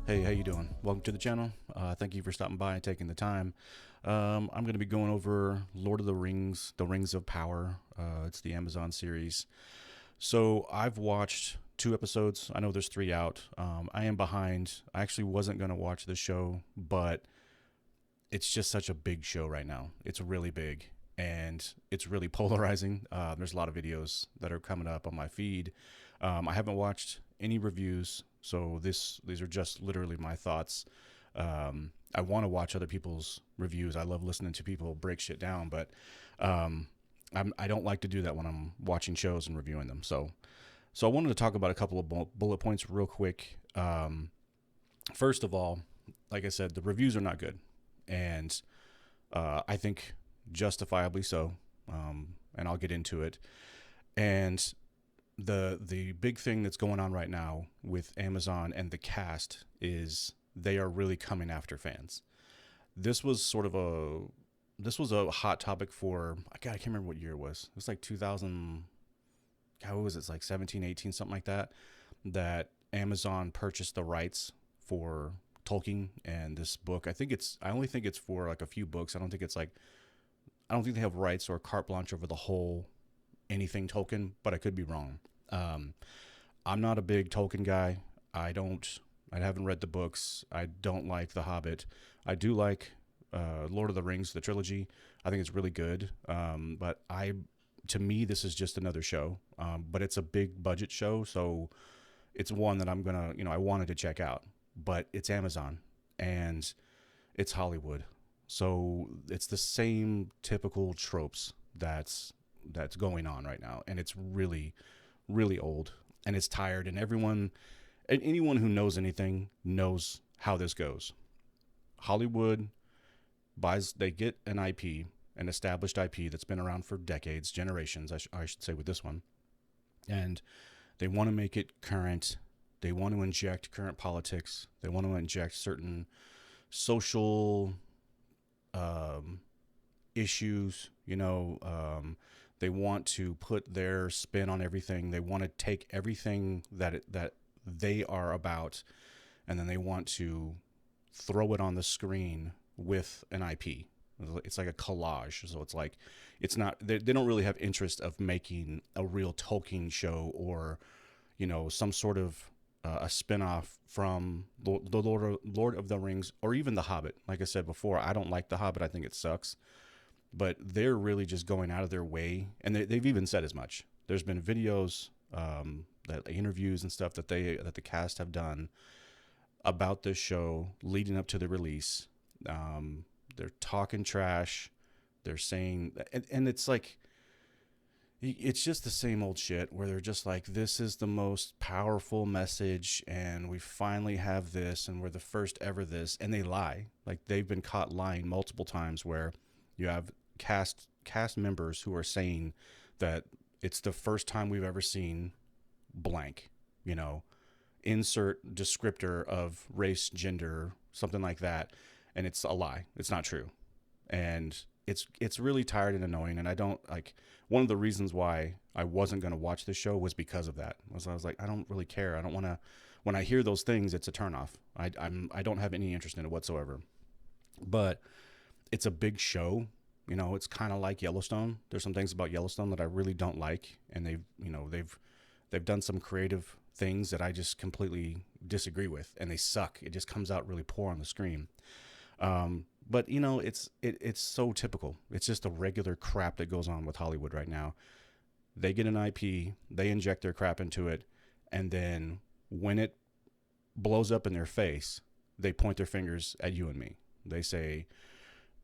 Hey, how you doing? Welcome to the channel. Thank you for stopping by and taking the time. I'm going to be going over Lord of the Rings, The Rings of Power. It's the Amazon series. So I've watched 2 episodes. I know there's 3 out. I am behind. I actually wasn't going to watch the show, but it's just such a big show right now. It's really big and it's really polarizing. There's a lot of videos that are coming up on my feed. I haven't watched any reviews, so these are just literally my thoughts. I want to watch other people's reviews. I love listening to people break shit down, but um, I don't like to do that when I'm watching shows and reviewing them. So I wanted to talk about a couple of bullet points real quick. First of all, like I said, the reviews are not good, and I think justifiably so. And I'll get into it. And the big thing that's going on right now with Amazon and the cast is they are really coming after fans. This was sort of a hot topic for God, I can't remember what year it was. It was like 2000. God, what was it? It's like 17, 18, something like that. That Amazon purchased the rights for Tolkien and this book. I only think it's for like a few books. I don't think they have rights or carte blanche over the whole anything Tolkien, but I could be wrong. Um, I'm not a big Tolkien guy. I don't. I haven't read the books. I don't like The Hobbit. I do like Lord of the Rings, the trilogy. I think it's really good. To me, this is just another show. But it's a big budget show, so it's one that I'm gonna, I wanted to check out. But it's Amazon and it's Hollywood, so it's the same typical tropes that's going on right now, and it's really, really old, and it's tired, and anyone who knows anything knows how this goes. Hollywood they get an IP, an established IP that's been around for decades, generations, I should say, with this one, and they want to make it current. They want to inject current politics. They want to inject certain social um, issues. They want to put their spin on everything. They want to take everything that they are about, and then they want to throw it on the screen with an IP. It's like a collage. So it's like it's not. They don't really have interest of making a real Tolkien show or some sort of a spinoff from the Lord of the Rings or even The Hobbit. Like I said before, I don't like The Hobbit. I think it sucks. But they're really just going out of their way, and they've even said as much. There's been videos, that interviews and stuff that the cast have done about this show leading up to the release. They're talking trash. They're saying, and it's like it's just the same old shit where they're just like, this is the most powerful message and we finally have this and we're the first ever this, and they lie. Like, they've been caught lying multiple times where you have cast members who are saying that it's the first time we've ever seen blank, you know, insert descriptor of race, gender, something like that, and it's a lie. It's not true. And it's really tired and annoying, and I don't like. One of the reasons why I wasn't going to watch this show was because of that. I was like, I don't really care. I don't want to. When I hear those things, it's a turnoff. I don't have any interest in it whatsoever. But it's a big show. It's kind of like Yellowstone. There's some things about Yellowstone that I really don't like, and they've done some creative things that I just completely disagree with, and they suck. It just comes out really poor on the screen. But it's so typical. It's just the regular crap that goes on with Hollywood right now. They get an IP, they inject their crap into it, and then when it blows up in their face, they point their fingers at you and me. They say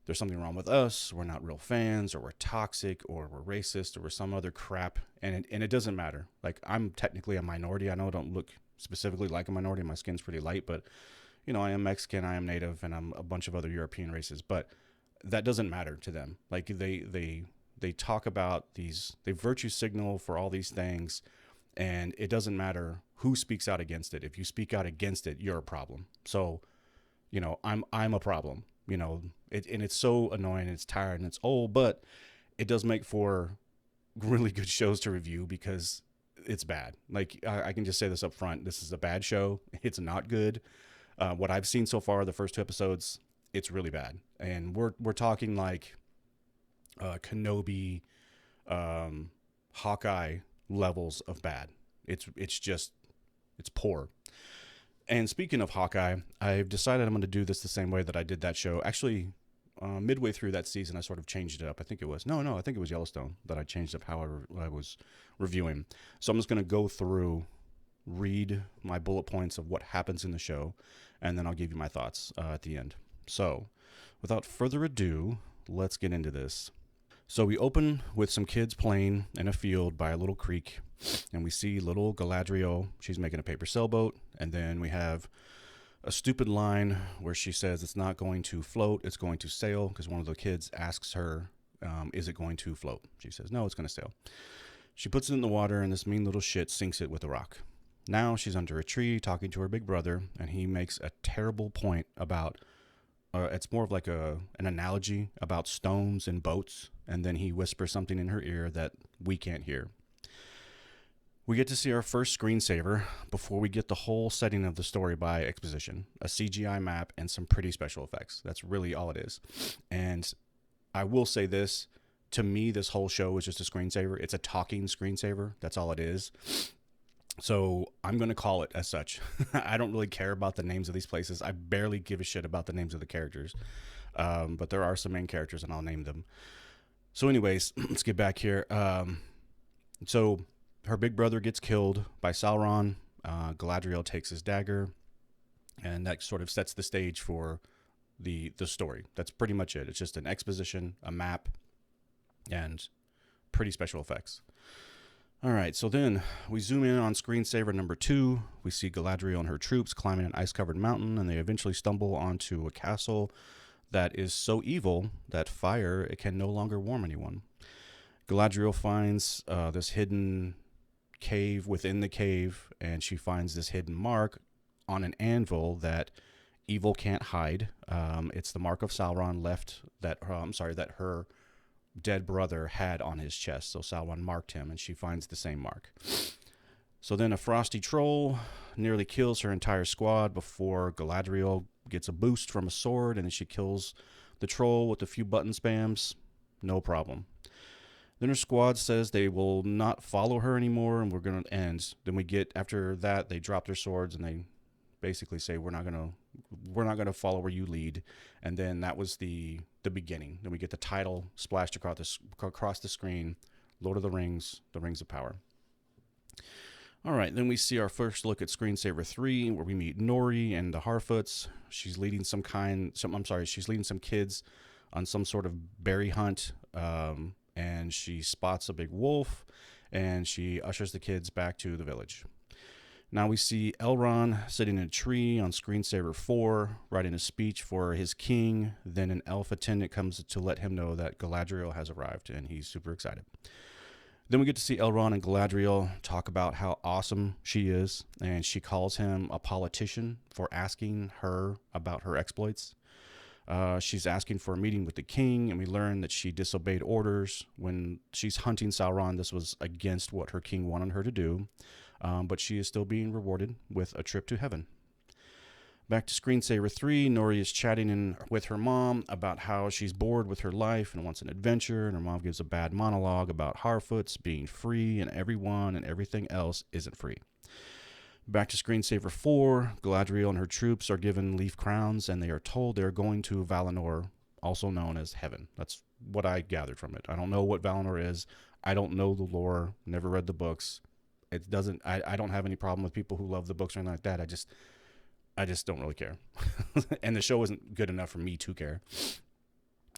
there's something wrong with us, we're not real fans, or we're toxic, or we're racist, or we're some other crap, and it doesn't matter. Like, I'm technically a minority. I know I don't look specifically like a minority. My skin's pretty light, but I am Mexican, I am Native, and I'm a bunch of other European races. But that doesn't matter to them. Like, they talk about they virtue signal for all these things, and it doesn't matter who speaks out against it. If you speak out against it, you're a problem. So, I'm a problem. And it's so annoying. It's tired and it's old, but it does make for really good shows to review because it's bad. Like, I can just say this up front. This is a bad show. It's not good. What I've seen so far, the first 2 episodes, it's really bad, and we're talking like Kenobi, um, Hawkeye levels of bad. It's just it's poor. And speaking of Hawkeye, I've decided I'm going to do this the same way that I did that show. Actually, midway through that season, I sort of changed it up. I think it was I think it was Yellowstone that I changed up how I was reviewing. So I'm just going to go through, read my bullet points of what happens in the show, and then I'll give you my thoughts at the end. So, without further ado, let's get into this. So we open with some kids playing in a field by a little creek, and we see little Galadriel. She's making a paper sailboat, and then we have a stupid line where she says it's not going to float, it's going to sail, because one of the kids asks her, is it going to float? She says, no, it's going to sail. She puts it in the water, and this mean little shit sinks it with a rock. Now she's under a tree talking to her big brother, and he makes a terrible point about it's more of like an analogy about stones and boats, and then he whispers something in her ear that we can't hear. We get to see our first screensaver before we get the whole setting of the story by exposition, a CGI map, and some pretty special effects. That's really all it is. And I will say this, to me, this whole show is just a screensaver. It's a talking screensaver. That's all it is. So I'm going to call it as such. I don't really care about the names of these places. I barely give a shit about the names of the characters. But there are some main characters, and I'll name them. So anyways, let's get back here. So her big brother gets killed by Sauron. Galadriel takes his dagger, and that sort of sets the stage for the story. That's pretty much it. It's just an exposition, a map, and pretty special effects. All right, so then we zoom in on screensaver number 2. We see Galadriel and her troops climbing an ice-covered mountain, and they eventually stumble onto a castle that is so evil that fire, it can no longer warm anyone. Galadriel finds this hidden cave within the cave, and she finds this hidden mark on an anvil that evil can't hide. It's the mark of Sauron left that her dead brother had on his chest. So Sauron marked him, and she finds the same mark. So then a frosty troll nearly kills her entire squad before Galadriel gets a boost from a sword, and then she kills the troll with a few button spams. No problem. Then her squad says they will not follow her anymore, and we're going to end. Then we get, after that, they drop their swords, and they basically say, we're not going to follow where you lead. And then that was the beginning. Then we get the title splashed across the screen, Lord of the Rings of Power. All right, then we see our first look at screensaver 3, where we meet Nori and the Harfoots. She's leading some kids on some sort of berry hunt, and she spots a big wolf, and she ushers the kids back to the village. Now we see Elrond sitting in a tree on screensaver 4, writing a speech for his king. Then an elf attendant comes to let him know that Galadriel has arrived, and he's super excited. Then we get to see Elrond and Galadriel talk about how awesome she is, and she calls him a politician for asking her about her exploits. She's asking for a meeting with the king, and we learn that she disobeyed orders when she's hunting Sauron. This was against what her king wanted her to do. But she is still being rewarded with a trip to heaven. Back to screensaver 3, Nori is chatting with her mom about how she's bored with her life and wants an adventure, and her mom gives a bad monologue about Harfoots being free and everyone and everything else isn't free. Back to screensaver 4, Galadriel and her troops are given leaf crowns, and they are told they're going to Valinor, also known as heaven. That's what I gathered from it. I don't know what Valinor is. I don't know the lore, never read the books. It doesn't. I don't have any problem with people who love the books or anything like that. I just don't really care, and the show isn't good enough for me to care.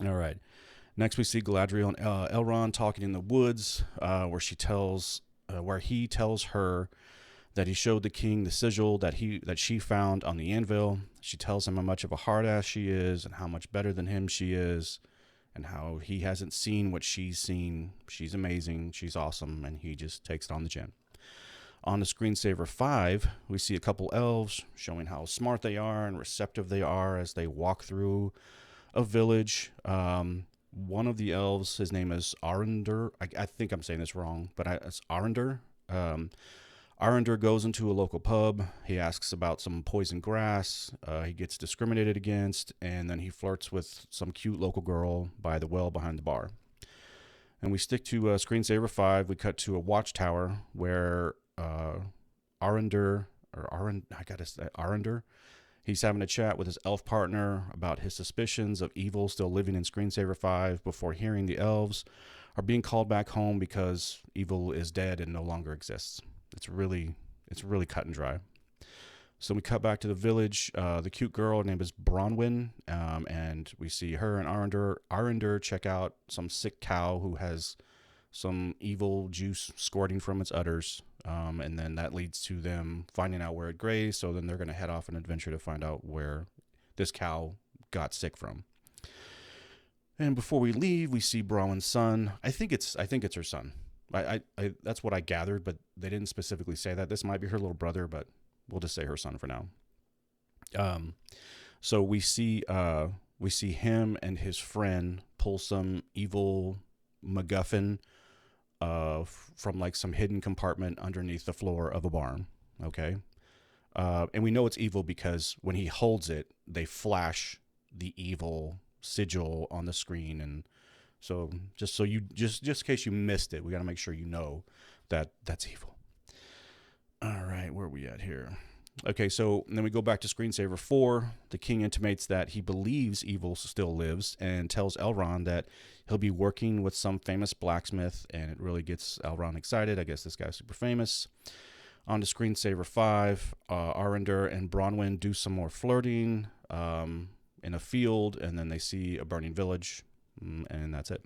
All right. Next, we see Galadriel and Elrond talking in the woods, where he tells her that he showed the king the sigil that she found on the anvil. She tells him how much of a hard ass she is, and how much better than him she is, and how he hasn't seen what she's seen. She's amazing. She's awesome, and he just takes it on the chin. On the screensaver 5, we see a couple elves showing how smart they are and receptive they are as they walk through a village. One of the elves, his name is Arundr. I think I'm saying this wrong, but it's Arundr. Arender goes into a local pub. He asks about some poison grass. He gets discriminated against, and then he flirts with some cute local girl by the well behind the bar. And we stick to Screensaver 5. We cut to a watchtower where Arender, Arender, he's having a chat with his elf partner about his suspicions of evil still living in Screensaver 5 before hearing the elves are being called back home because evil is dead and no longer exists. It's really cut and dry. So we cut back to the village. The cute girl, her name is Bronwyn, and we see her and Arender check out some sick cow who has some evil juice squirting from its udders, and then that leads to them finding out where it grazed. So then they're going to head off an adventure to find out where this cow got sick from. And before we leave, we see Bronwyn's son. I think it's her son. I that's what I gathered, but they didn't specifically say that. This might be her little brother, but we'll just say her son for now. So we see him and his friend pull some evil MacGuffin from like some hidden compartment underneath the floor of a barn. Okay. And we know it's evil because when he holds it, they flash the evil sigil on the screen. And so just in case you missed it, we got to make sure you know that that's evil. All right, where are we at here? Okay, so then we go back to Screensaver 4. The king intimates that he believes evil still lives and tells Elrond that he'll be working with some famous blacksmith, and it really gets Elrond excited. I guess this guy's super famous. On to Screensaver 5, Arender and Bronwyn do some more flirting in a field, and then they see a burning village, and that's it.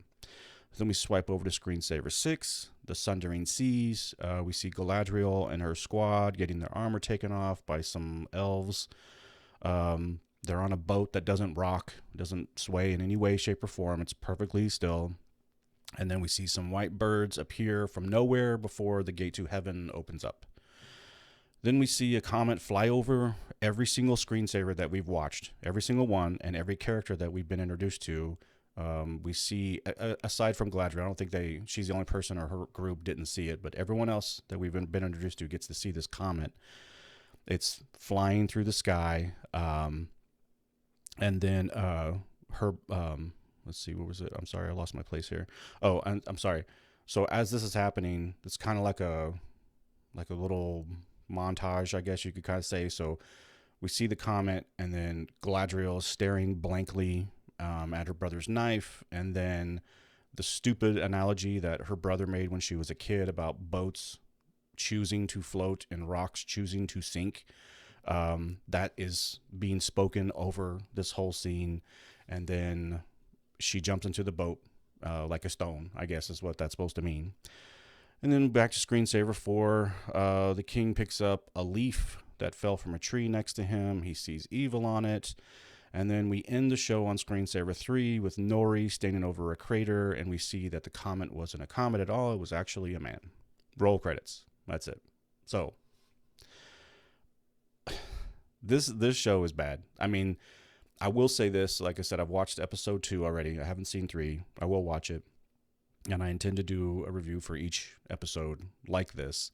Then we swipe over to Screensaver 6, the Sundering Seas. We see Galadriel and her squad getting their armor taken off by some elves. They're on a boat that doesn't rock, doesn't sway in any way, shape, or form. It's perfectly still. And then we see some white birds appear from nowhere before the gate to heaven opens up. Then we see a comet fly over every single screensaver that we've watched, every single one, and every character that we've been introduced to. We see, aside from Galadriel, I don't think she's the only person or her group didn't see it, but everyone else that we've been introduced to gets to see this comet. It's flying through the sky. And then her, let's see, what was it? I'm sorry, I lost my place here. Oh, I'm sorry. So as this is happening, it's kind of like a little montage, I guess you could kind of say. So we see the comet, and then Galadriel staring blankly at her brother's knife, and then the stupid analogy that her brother made when she was a kid about boats choosing to float and rocks choosing to sink. That is being spoken over this whole scene, and then she jumps into the boat like a stone, I guess is what that's supposed to mean. And then back to Screensaver 4, the king picks up a leaf that fell from a tree next to him. He sees evil on it. And then we end the show on Screensaver 3 with Nori standing over a crater, and we see that the comet wasn't a comet at all. It was actually a man. Roll credits. That's it. So this show is bad. I mean, I will say this. Like I said, I've watched episode 2 already. I haven't seen 3. I will watch it. And I intend to do a review for each episode like this.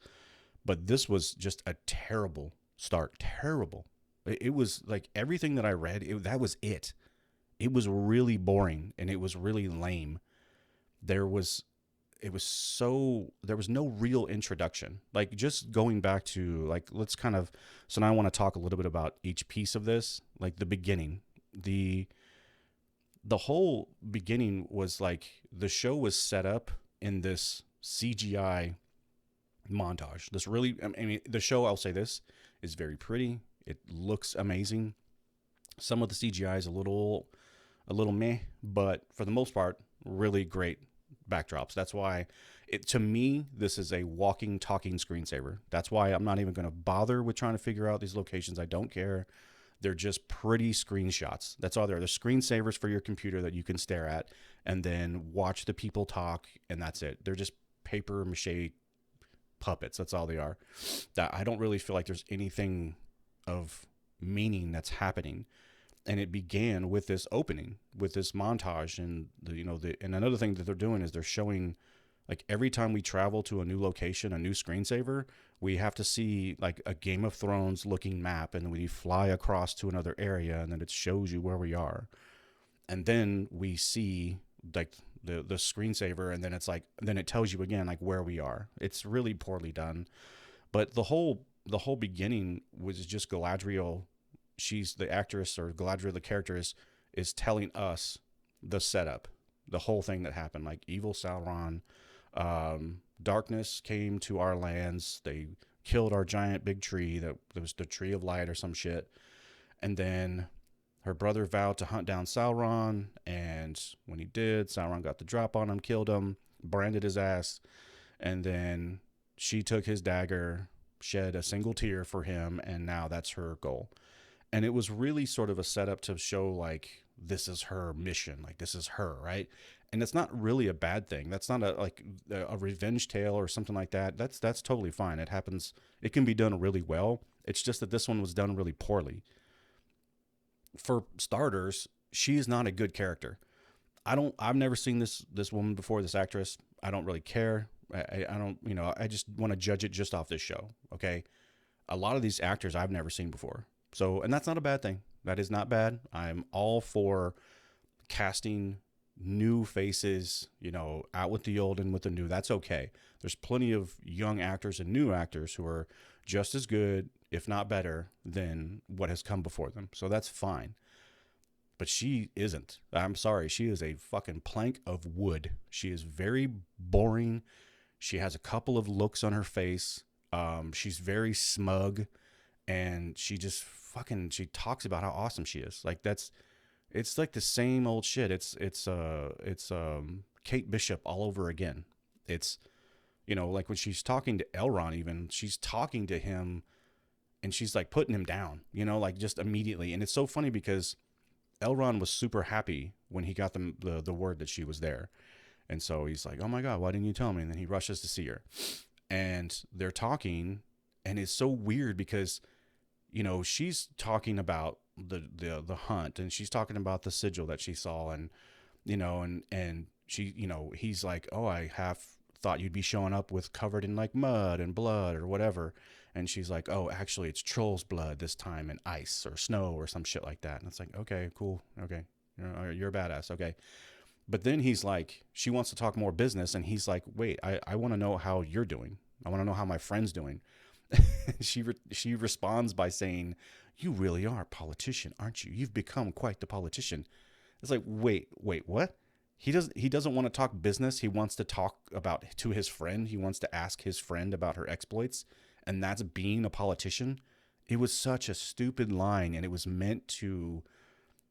But this was just a terrible start. Terrible. It was like everything that I read, that was it. It was really boring, and it was really lame. There was no real introduction. Like, just going back to, like, let's kind of, so now I want to talk a little bit about each piece of this. Like the beginning, the whole beginning was like the show was set up in this CGI montage. This really, I mean, the show, I'll say this, is very pretty. It looks amazing. Some of the CGI is a little meh, but for the most part, really great backdrops. That's why to me, this is a walking, talking screensaver. That's why I'm not even going to bother with trying to figure out these locations. I don't care. They're just pretty screenshots. That's all they're screensavers for your computer that you can stare at and then watch the people talk, and that's it. They're just paper mache puppets. That's all they are. That I don't really feel like there's anything of meaning that's happening. And it began with this opening, with this montage, and and another thing that they're doing is they're showing Like every time we travel to a new location, a new screensaver, we have to see like a Game of Thrones looking map, and we fly across to another area, and then it shows you where we are, and then we see like the screensaver, and then it's like then it tells you again like where we are. It's really poorly done, but the whole beginning was just Galadriel. She's the actress, or Galadriel the character is telling us the setup, the whole thing that happened. Like evil Sauron, darkness came to our lands. They killed our giant big tree that was the tree of light or some shit. And then her brother vowed to hunt down Sauron, and when he did, Sauron got the drop on him, killed him, branded his ass, and then she took his dagger, shed a single tear for him, and now that's her goal. And it was really sort of a setup to show like this is her mission, like this is her, right? And it's not really a bad thing. That's not a like a revenge tale or something like that. That's totally fine. It happens. It can be done really well. It's just that this one was done really poorly. For starters, she is not a good character. I've never seen this woman before, this actress. I don't really care. I don't, I just want to judge it just off this show. Okay. A lot of these actors I've never seen before. So, and that's not a bad thing. That is not bad. I'm all for casting new faces, out with the old and with the new. That's okay. There's plenty of young actors and new actors who are just as good, if not better, than what has come before them. So that's fine. But she isn't. I'm sorry. She is a fucking plank of wood. She is very boring. She has a couple of looks on her face. She's very smug, and she just she talks about how awesome she is. Like it's like the same old shit. It's Kate Bishop all over again. It's, like when she's talking to Elrond, even she's talking to him and she's like putting him down, like just immediately. And it's so funny because Elrond was super happy when he got the word that she was there. And so he's like, oh my God, why didn't you tell me? And then he rushes to see her, and they're talking, and it's so weird because, she's talking about the hunt, and she's talking about the sigil that she saw, and, and she, he's like, oh, I half thought you'd be showing up with covered in like mud and blood or whatever. And she's like, oh, actually it's troll's blood this time, and ice or snow or some shit like that. And it's like, okay, cool. Okay. You're a badass. Okay. But then he's like, she wants to talk more business. And he's like, wait, I want to know how you're doing. I want to know how my friend's doing. She responds by saying, you really are a politician, aren't you? You've become quite the politician. It's like, wait, what? He doesn't want to talk business. He wants to talk about to his friend. He wants to ask his friend about her exploits. And that's being a politician. It was such a stupid line. And it was meant to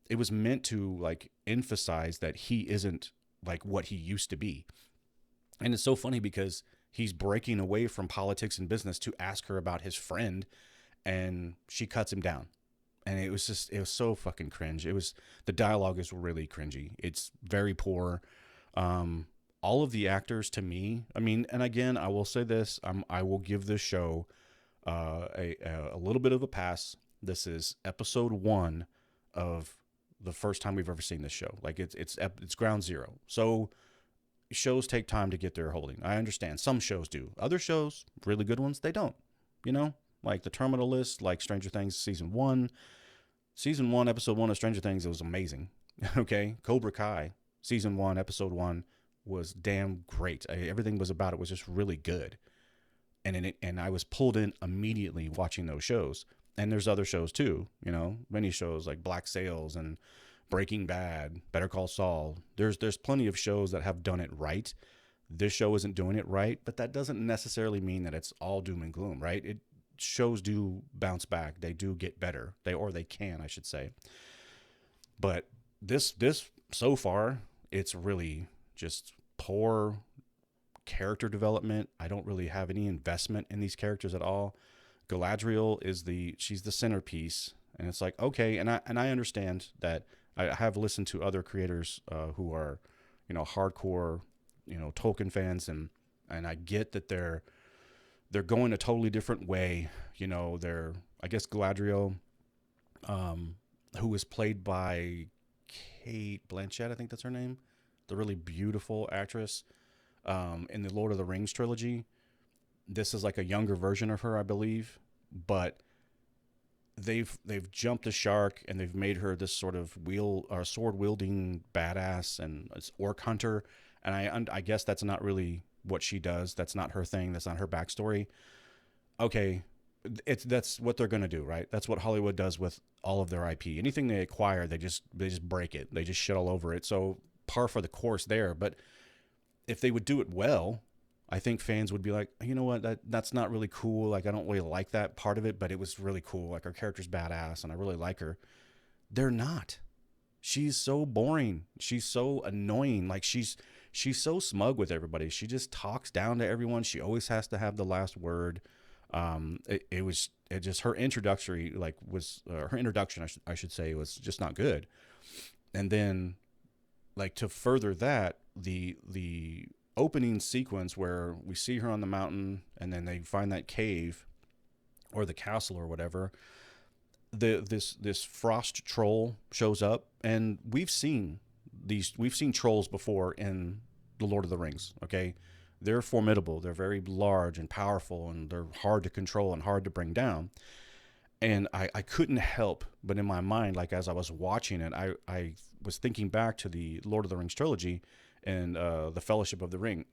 like emphasize that he isn't like what he used to be. And it's so funny because he's breaking away from politics and business to ask her about his friend, and she cuts him down. And it was so fucking cringe. The dialogue is really cringy. It's very poor. All of the actors, to me, I mean, and again, I will say this, I will give this show a little bit of a pass. This is episode 1 of the first time we've ever seen this show. Like it's ground zero. So shows take time to get their holding. I understand. Some shows do. Other shows, really good ones, they don't. Like the Terminal List, like Stranger Things season 1, episode 1 of Stranger Things, it was amazing. Okay, Cobra Kai season 1, episode 1 was damn great. Everything was about it was just really good, and I was pulled in immediately watching those shows. And there's other shows too, many shows like Black Sails and Breaking Bad, Better Call Saul. There's plenty of shows that have done it right. This show isn't doing it right, but that doesn't necessarily mean that it's all doom and gloom, right? Shows do bounce back. They do get better. They can, I should say. But this so far, it's really just poor character development. I don't really have any investment in these characters at all. Galadriel she's the centerpiece, and it's like, okay, and I understand that. I have listened to other creators who are, hardcore, Tolkien fans, and I get that they're going a totally different way. I guess Galadriel, who was played by Kate Blanchett, I think that's her name, the really beautiful actress. In the Lord of the Rings trilogy. This is like a younger version of her, I believe, but they've jumped the shark and they've made her this sort of sword wielding badass and orc hunter. And I guess that's not really what she does. That's not her thing. That's not her backstory. Okay, that's what they're gonna do, right? That's what Hollywood does with all of their IP. Anything they acquire, they just break it. They just shit all over it. So par for the course there. But if they would do it well, I think fans would be like, you know what, that's not really cool. Like, I don't really like that part of it, but it was really cool. Like, our character's badass and I really like her. They're not. She's so boring. She's so annoying. Like, she's so smug with everybody. She just talks down to everyone. She always has to have the last word. It just her introductory was her introduction, I should say, was just not good. And then, like, to further that, the opening sequence where we see her on the mountain and then they find that cave or the castle or whatever, this frost troll shows up, and we've seen trolls before in the Lord of the Rings. Okay, they're formidable, they're very large and powerful, and they're hard to control and hard to bring down. And I couldn't help but in my mind, like as I was watching it, I was thinking back to the Lord of the Rings trilogy and the Fellowship of the Ring.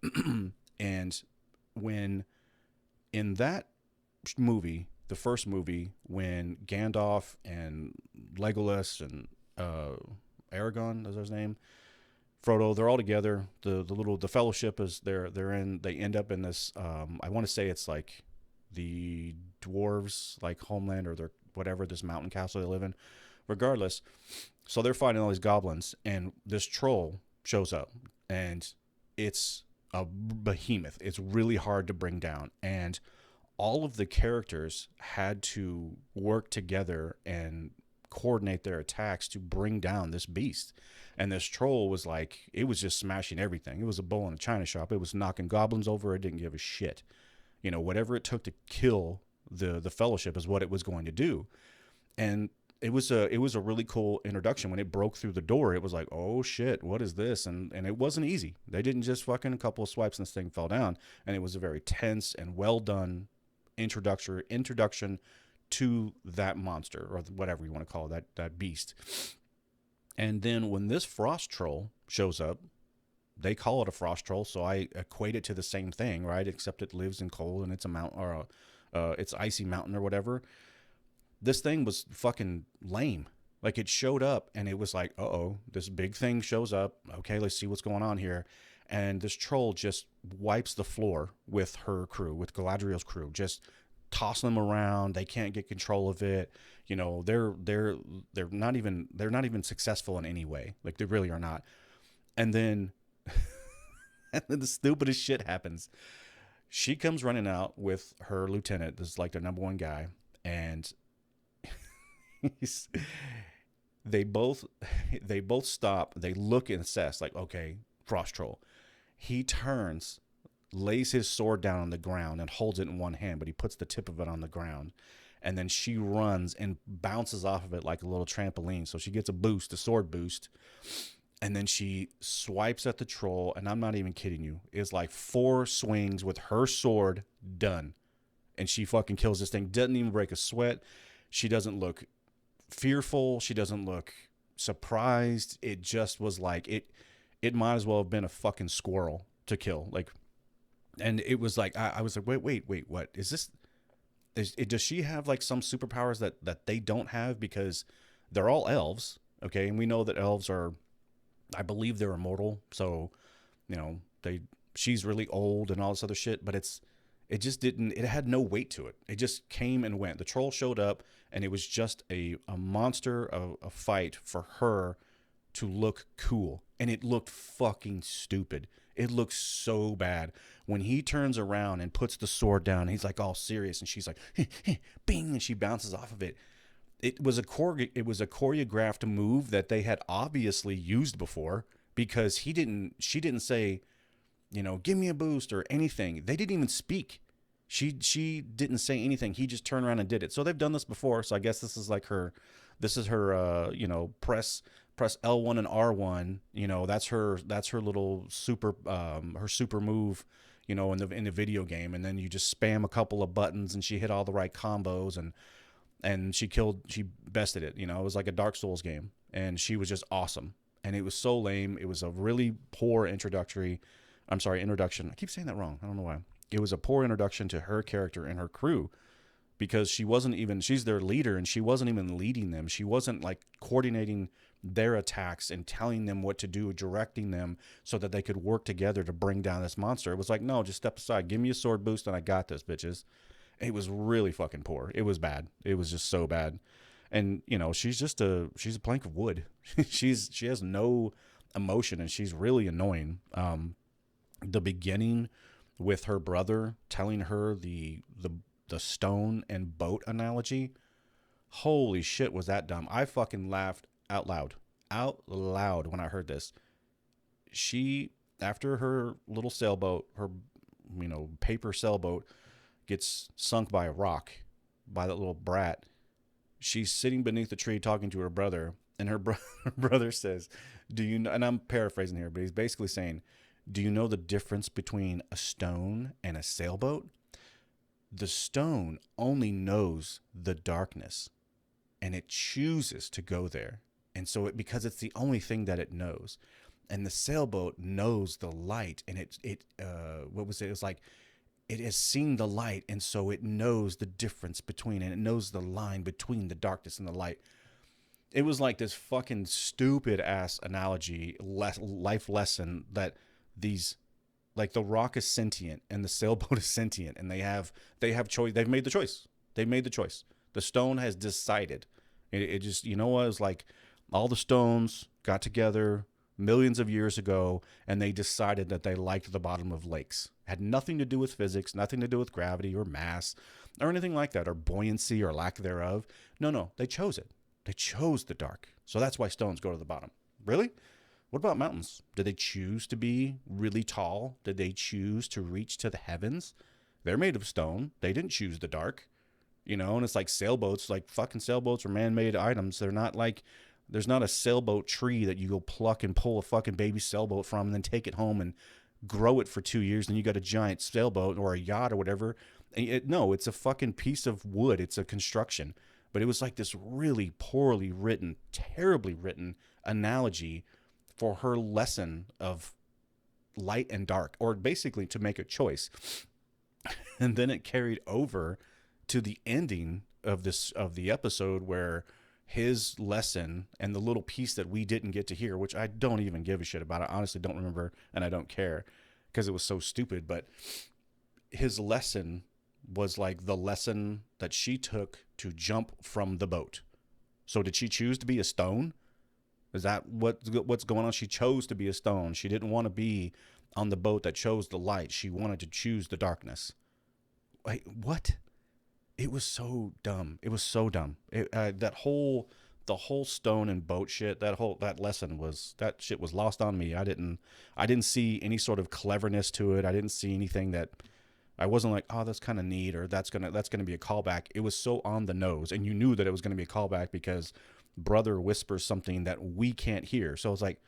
And when in that movie, the first movie, when Gandalf and Legolas and Aragorn, is his name, Frodo, they're all together. The Fellowship is they end up in this. I want to say it's like the dwarves like homeland or their whatever, this mountain castle they live in. Regardless, so they're fighting all these goblins, and this troll shows up, and it's a behemoth. It's really hard to bring down, and all of the characters had to work together and coordinate their attacks to bring down this beast. And this troll was like, it was just smashing everything. It was a bull in a china shop. It was knocking goblins over. It didn't give a shit. You know, whatever it took to kill the Fellowship is what it was going to do. And it was a really cool introduction. When it broke through the door, it was like, oh shit, what is this? And it wasn't easy. They didn't just fucking a couple of swipes and this thing fell down. And it was a very tense and well done introduction to that monster, or whatever you want to call it, that beast. And then when this frost troll shows up, they call it a frost troll, so I equate it to the same thing, right? Except it lives in cold and it's a mountain, or it's icy mountain or whatever. This thing was fucking lame. Like, it showed up and it was like, uh-oh, this big thing shows up. Okay, let's see what's going on here. And this troll just wipes the floor with her crew, with Galadriel's crew, just tossing them around. They can't get control of it. You know, they're not even successful in any way. Like, they really are not. And then and then the stupidest shit happens. She comes running out with her lieutenant. This is like their number one guy, and they both stop. They look and assess, like, okay, frost troll. He turns, lays his sword down on the ground and holds it in one hand, but he puts the tip of it on the ground. And then she runs and bounces off of it like a little trampoline. So she gets a sword boost. And then she swipes at the troll, and I'm not even kidding you. It's like 4 swings with her sword, done. And she fucking kills this thing. Doesn't even break a sweat. She doesn't look fearful. She doesn't look surprised. It just was like, it might as well have been a fucking squirrel to kill. Like, and it was like, I was like, wait, what is this? Does she have like some superpowers that they don't have? Because they're all elves, okay? And we know that elves are, I believe they're immortal. So, you know, she's really old and all this other shit, but it had no weight to it. It just came and went. The troll showed up, and it was just a monster, a fight for her to look cool. And it looked fucking stupid. It looks so bad. When he turns around and puts the sword down, he's like all serious, and she's like, bing, and she bounces off of it. It was a choreographed move that they had obviously used before, because she didn't say, you know, give me a boost or anything. They didn't even speak. She didn't say anything. He just turned around and did it. So they've done this before. So I guess this is her, you know, press press L1 and R1. You know, that's her little super her super move. You know, in the video game, and then you just spam a couple of buttons, and she hit all the right combos, and she bested it. You know, it was like a Dark Souls game, and she was just awesome. And it was so lame. It was a really poor introduction. I keep saying that wrong. I don't know why. It was a poor introduction to her character and her crew, because she's their leader, and she wasn't even leading them. She wasn't like coordinating their attacks and telling them what to do, directing them so that they could work together to bring down this monster. It was like, no, just step aside, give me a sword boost, and I got this, bitches. It was really fucking poor. It was bad. It was just so bad. And you know, she's a plank of wood. She has no emotion, and she's really annoying. The beginning with her brother telling her the stone and boat analogy. Holy shit, was that dumb? I fucking laughed out loud when I heard this. She, after her little sailboat, her, you know, paper sailboat gets sunk by a rock, by that little brat, she's sitting beneath the tree talking to her brother, and her brother says, do you know, and I'm paraphrasing here, but he's basically saying, do you know the difference between a stone and a sailboat? The stone only knows the darkness, and it chooses to go there. And so because it's the only thing that it knows. And the sailboat knows the light, and what was it? It was like, it has seen the light, and so it knows the difference between, and it knows the line between the darkness and the light. It was like this fucking stupid ass analogy, life lesson that these, like, the rock is sentient and the sailboat is sentient, and they have choice. They've made the choice. The stone has decided. It just, you know what? It was like all the stones got together millions of years ago, and they decided that they liked the bottom of lakes. Had nothing to do with physics, nothing to do with gravity or mass or anything like that, or buoyancy or lack thereof. No, they chose it. They chose the dark. So that's why stones go to the bottom. Really? What about mountains? Did they choose to be really tall? Did they choose to reach to the heavens? They're made of stone. They didn't choose the dark. You know, and it's like sailboats. Like, fucking sailboats are man-made items. They're not like, there's not a sailboat tree that you go pluck and pull a fucking baby sailboat from and then take it home and grow it for 2 years, and you got a giant sailboat or a yacht or whatever. No, it's a fucking piece of wood. It's a construction. But it was like this really poorly written, terribly written analogy for her lesson of light and dark, or basically to make a choice. And then it carried over to the ending of the episode, where his lesson and the little piece that we didn't get to hear, which I don't even give a shit about. I honestly don't remember, and I don't care because it was so stupid. But his lesson was like the lesson that she took to jump from the boat. So did she choose to be a stone? Is that what's going on? She chose to be a stone. She didn't want to be on the boat that chose the light. She wanted to choose the darkness. Wait, what? It was so dumb. It was so dumb. The whole stone and boat shit. That lesson that shit was lost on me. I didn't see any sort of cleverness to it. I didn't see anything that I wasn't like, oh, that's kind of neat, or that's gonna be a callback. It was so on the nose, and you knew that it was gonna be a callback because brother whispers something that we can't hear. So I was like,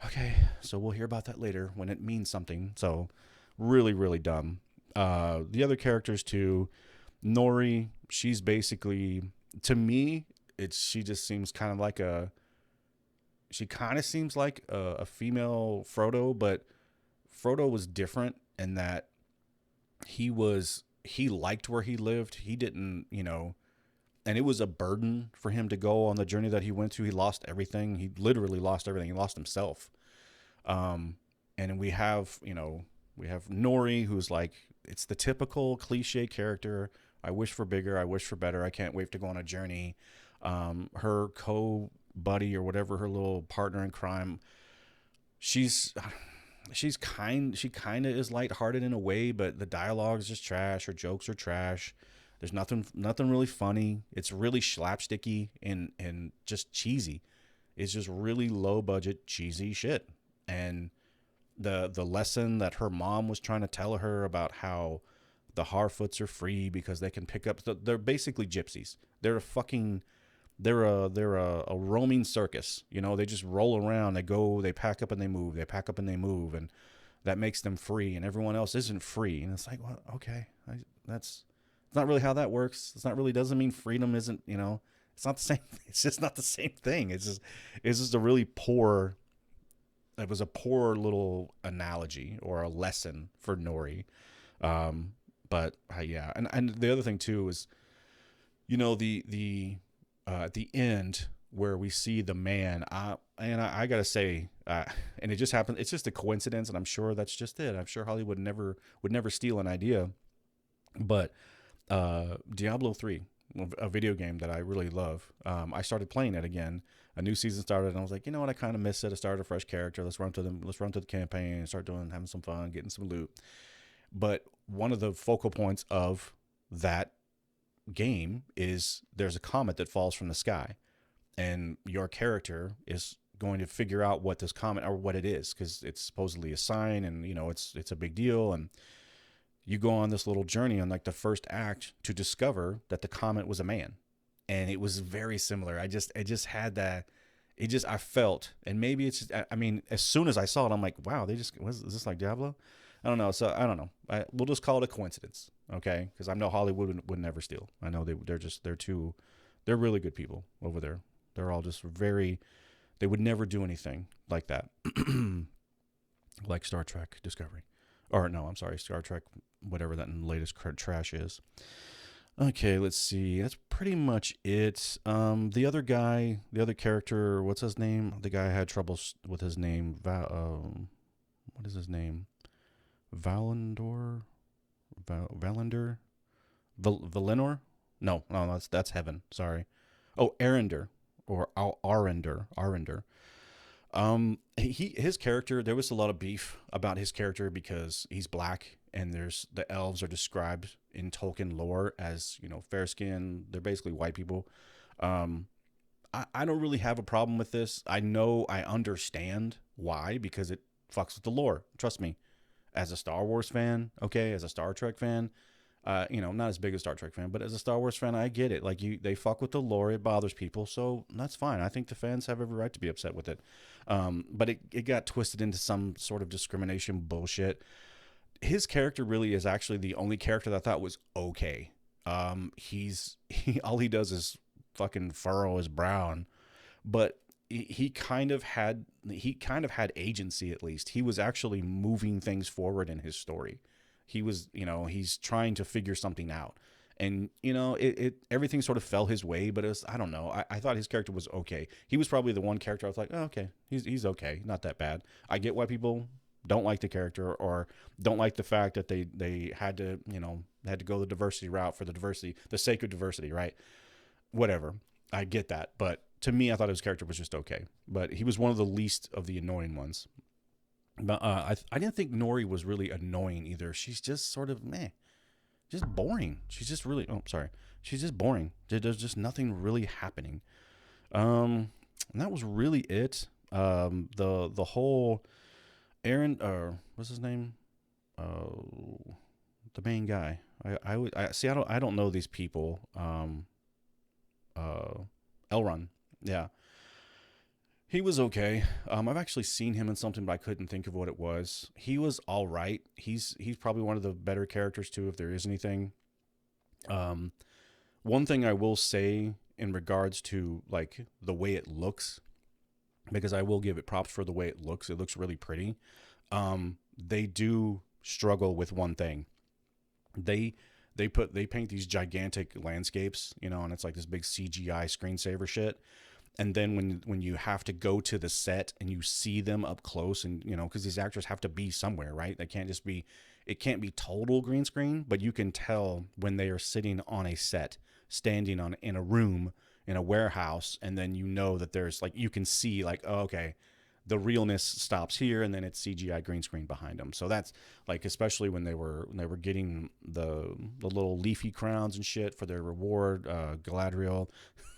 okay, so we'll hear about that later when it means something. So really, really dumb. The other characters too. Nori, she's basically, to me, she just seems kind of like a female Frodo, but Frodo was different in that he liked where he lived. He didn't, and it was a burden for him to go on the journey that he went to. He lost everything. He literally lost everything. He lost himself. And we have Nori, who's like, it's the typical cliche character. I wish for bigger. I wish for better. I can't wait to go on a journey. Her co-buddy or whatever, her little partner in crime, she kind of is lighthearted in a way, but the dialogue is just trash. Her jokes are trash. There's nothing really funny. It's really slapsticky and just cheesy. It's just really low budget, cheesy shit. And the lesson that her mom was trying to tell her about how the Harfoots are free because they can pick up, they're basically gypsies. They're a fucking they're a roaming circus. You know, they just roll around. They go. They pack up and they move. They pack up and they move, and that makes them free. And everyone else isn't free. And it's like, well, okay, that's it's not really how that works. It's not really doesn't mean freedom isn't. You know, it's not the same. It's just not the same thing. It's just a really poor. It was a poor little analogy or a lesson for Nori. But yeah, and the other thing too is, you know, the at the end where we see the man, I gotta say, and it just happened. It's just a coincidence, and I'm sure that's just it. I'm sure Hollywood would never steal an idea, but Diablo 3, a video game that I really love. I started playing it again. A new season started, and I was like, you know what? I kind of miss it. I started a fresh character. Let's run to the campaign and start having some fun, getting some loot. But one of the focal points of that game is there's a comet that falls from the sky, and your character is going to figure out what this comet or what it is, because it's supposedly a sign, and you know it's a big deal. And you go on this little journey on like the first act to discover that the comet was a man, and it was very similar. I just had that. I felt, and maybe it's just, I mean, as soon as I saw it, I'm like, wow, is this like Diablo? I don't know. So I don't know. We'll just call it a coincidence, okay? Because I know Hollywood would never steal. I know they're really good people over there. They're all just they would never do anything like that, like Star Trek Discovery, or no, I'm sorry, Star Trek, whatever that latest trash is. Okay, let's see. That's pretty much it. The other guy, the other character, what's his name? The guy had trouble with his name. What is his name? Valandor, Valander, Valinor? No, that's heaven. Sorry. Oh, Arender or Arender. His character. There was a lot of beef about his character because he's black, and there's the elves are described in Tolkien lore as, you know, fair skin. They're basically white people. Um, I don't really have a problem with this. I understand why, because it fucks with the lore. Trust me, as a Star Wars fan, okay, as a Star Trek fan, you know, not as big a Star Trek fan, but as a Star Wars fan, I get it. Like they fuck with the lore, it bothers people, so that's fine. I think the fans have every right to be upset with it. But it got twisted into some sort of discrimination bullshit. His character really is actually the only character that I thought was okay. He all he does is fucking furrow his brow, but he kind of had agency. At least he was actually moving things forward in his story. He was, you know, he's trying to figure something out, and you know it everything sort of fell his way. But it was, I don't know, I thought his character was okay. He was probably the one character I was like, oh, okay, he's okay, not that bad. I get why people don't like the character, or don't like the fact that they had to, you know, had to go the diversity route for the sake of diversity, right? Whatever, I get that. But to me, I thought his character was just okay. But he was one of the least of the annoying ones. But I didn't think Nori was really annoying either. She's just sort of meh, just boring. She's just really, oh, sorry. She's just boring. There's just nothing really happening. And that was really it. The whole Aaron, what's his name? The main guy. I see. I don't know these people. Elrond. Yeah. He was okay. I've actually seen him in something, but I couldn't think of what it was. He was all right. He's probably one of the better characters too, if there is anything. One thing I will say in regards to like the way it looks, because I will give it props for the way it looks. It looks really pretty. They do struggle with one thing. They they paint these gigantic landscapes, you know, and it's like this big CGI screensaver shit. And then when you have to go to the set and you see them up close, and you know, because these actors have to be somewhere, right? They can't just be, it can't be total green screen, but you can tell when they are sitting on a set, standing on in a room in a warehouse, and then you know that there's like, you can see like, oh, okay, the realness stops here, and then it's CGI green screen behind them. So that's like, especially when they were getting the little leafy crowns and shit for their reward, Galadriel.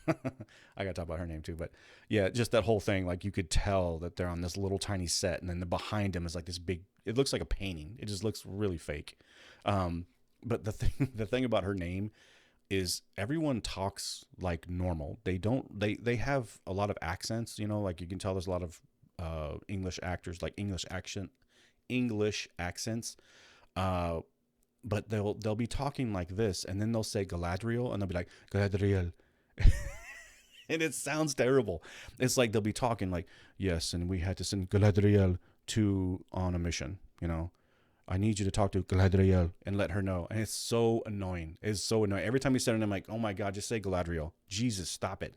I gotta talk about her name too, but yeah, just that whole thing. Like you could tell that they're on this little tiny set, and then behind them is like this big. It looks like a painting. It just looks really fake. But the thing about her name, is everyone talks like normal. They have a lot of accents, you know, like you can tell there's a lot of English actors, like English accents. Uh, but they'll be talking like this, and then they'll say Galadriel, and they'll be like Galadriel, and it sounds terrible. It's like they'll be talking like, yes, and we had to send Galadriel to on a mission. You know, I need you to talk to Galadriel and let her know. And it's so annoying. It's so annoying. Every time you said it, I'm like, oh my god, just say Galadriel. Jesus, stop it.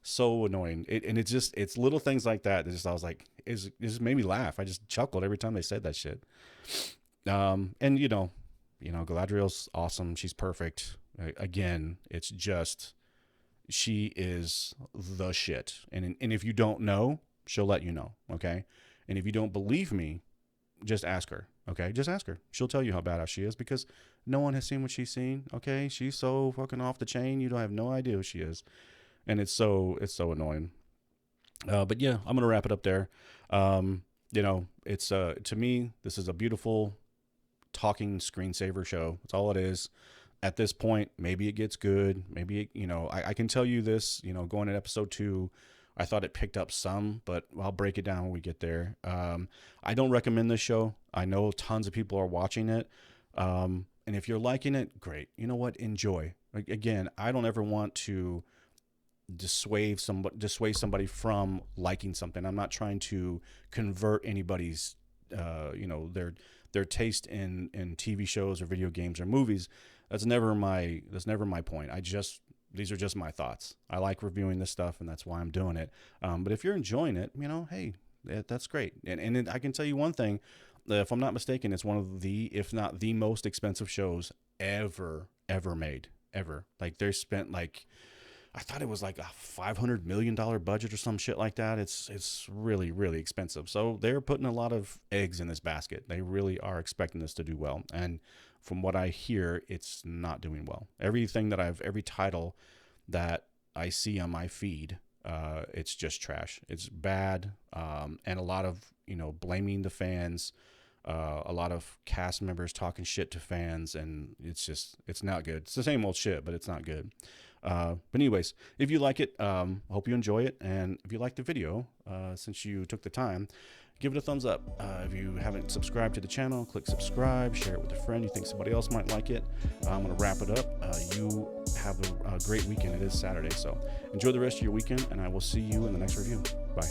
So annoying. And it's little things like that. I was like, it just made me laugh. I just chuckled every time they said that shit. And Galadriel's awesome. She's perfect. Again, it's just, she is the shit. And if you don't know, she'll let you know. Okay. And if you don't believe me, just ask her. Okay. Just ask her. She'll tell you how badass she is, because no one has seen what she's seen. Okay. She's so fucking off the chain. You don't have no idea who she is. And it's so annoying. But yeah, I'm going to wrap it up there. It's, to me, this is a beautiful talking screensaver show. That's all it is. At this point, maybe it gets good. Maybe, I can tell you this, going at episode 2, I thought it picked up some, but I'll break it down when we get there. I don't recommend this show. I know tons of people are watching it. And if you're liking it, great. You know what? Enjoy. Again, I don't ever want to dissuade somebody from liking something. I'm not trying to convert anybody's, their taste in TV shows or video games or movies. That's never my point. These are just my thoughts. I like reviewing this stuff, and that's why I'm doing it. But if you're enjoying it, hey, that's great. And I can tell you one thing, if I'm not mistaken, it's one of the, if not the most expensive shows ever made, ever. Like, they spent I thought it was like a $500 million budget or some shit like that. It's really, really expensive. So they're putting a lot of eggs in this basket. They really are expecting this to do well. And from what I hear, it's not doing well. Every title that I see on my feed, it's just trash. It's bad. And a lot of, blaming the fans, a lot of cast members talking shit to fans, and it's not good. It's the same old shit, but it's not good. But anyways, if you like it, hope you enjoy it. And if you like the video, since you took the time, give it a thumbs up. If you haven't subscribed to the channel, click subscribe, share it with a friend you think somebody else might like it. I'm going to wrap it up. You have a great weekend. It is Saturday, so enjoy the rest of your weekend, and I will see you in the next review. Bye.